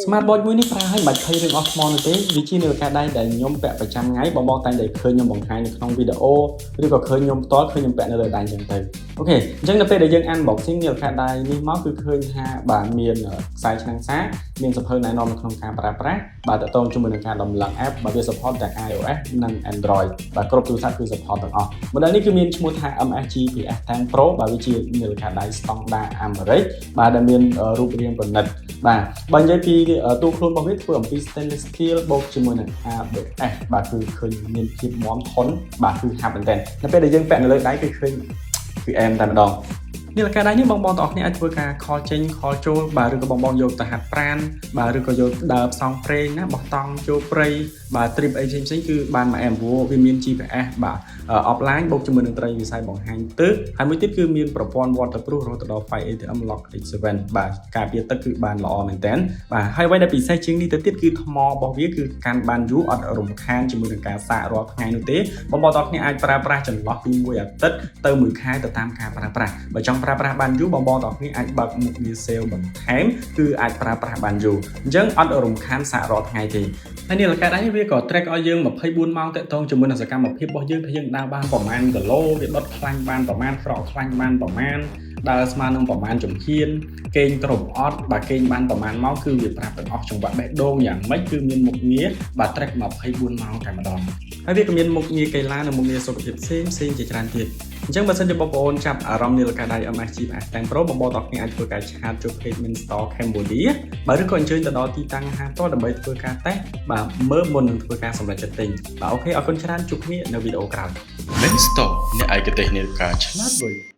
Smart board មួយនេះប្រើឲ្យមិនបាច់ភ័យរឿងអស់ថ្មនោះទេវាជានាឡិកាដៃដែលខ្ញុំពាក់ប្រចាំថ្ងៃបងតែងតែឃើញខ្ញុំបង្ហាញនៅក្នុងវីដេអូឬក៏ឃើញខ្ញុំផ្ទាល់ឃើញខ្ញុំពាក់នៅលើដៃអញ្ចឹងទៅអូខេអញ្ចឹងនៅពេលដែលយើង unboxing នាឡិកាដៃនេះមកគឺឃើញថាបាទមានខ្សែឆ្នាំងសាមានសភៅណែនាំនៅក្នុងការប្រើប្រាស់បាទតកតងជាមួយនឹងការដំឡើង app បាទវា support ទាំង iOS និង Android បាទគ្រប់ទូរស័ព្ទគឺ support ទាំងអស់ model នេះគឺមានឈ្មោះថា MSG PS10 Pro បាទវាជានាឡិកាដៃ standard អាមេរិកបាទដែលមានរូបរាងប្រណិតបាទបើនិយាយពីទូខ្លួនរបស់វាធ្វើអំពី stainless steel បូកជាមួយនឹង ABS បាទគឺឃើញមានភាពមាំធន់បាទគឺហាប់មែនតើនៅពេលដែលយើងពាក់នៅលើដៃគឺឃើញគឺអែមតែម្ដងនាឡិកាដៃនេះបងទាំងអស់គ្នាអាចធ្វើការខលចេញខលចូលបាទឬក៏បងយកទៅហាត់ប្រាណបាទឬក៏យកដើរផ្សងព្រេងណាបោះតង់ចូលព្រៃបាទ trip អីផ្សេងគឺបានមក M វាមាន GPS បាទ offline បូកជាមួយនឹងត្រីវិស័យបង្ហាញទឹកហើយមួយទៀតគឺមានប្រព័ន្ធ waterproof រហូតដល់ 5 ATM lock H7 បាទការពារទឹកគឺបានល្អមែនតើបាទហើយអ្វីដែលពិសេសជាងនេះទៅទៀតគឺថ្មរបស់វាគឺកាន់បានយូរអត់រំខានជាមួយនឹងការសាករាល់ថ្ងៃនោះទេបងទាំងអស់គ្នាអាចប្រើប្រាស់ចន្លោះពី1អាទិត្យទៅ1ខែទៅតាមការប្រើប្រាស់បើចង់ប្រើប្រាស់បានយូរបងទាំងអស់គ្នាអាចបើកមុខងារ sale បន្ថែមគឺអាចប្រើប្រាស់បានយូរអញ្ចឹងអត់រំខានសាករាល់ថ្ងៃទេហើយនាឡិកាដៃនេះវាក៏ track ឲ្យយើង24ម៉ោងតកតងជាមួយនឹងសកម្មភាពរបស់យើងថាយើងដើរបានប្រមាណគីឡូវាដុតខ្លាញ់បានប្រមាណស្រកខ្លាញ់បានប្រមាណដើរស្មើនឹងប្រមាណចំហៀនគេងគ្រប់អត់បាទគេងបានប្រមាណម៉ោងគឺវាប្រាប់ទាំងអស់ចង្វាក់បេះដូងយ៉ាងម៉េចគឺមានមុខងារបាទ track 24ម៉ោងតែម្ដងហើយវាក៏មានមុខងារកីឡានិងមុខងារសុខភាពផ្សេងជាច្រើនទៀតអញ្ចឹងបើសិនជាបងប្អូនចាប់អារម្មណ៍នាឡិកាដៃ MSG PS10 Pro បងប្អូនទាំងគ្នាអាចធ្វើការឆាតចូល page Main Store Cambodia បាទឬក៏អញ្ជើញទៅដល់ទីតាំងអាហារផ្ទាល់ដើម្បីធ្វើការតេស្តបាទមើលមុននឹងធ្វើការសម្រេចចិត្តទិញបាទអូខេអរគុណច្រើនជួបគ្នានៅវីដេអូក្រោយ Main Store អ្នកឯកទេសនាឡិកាឆ្លាតវៃ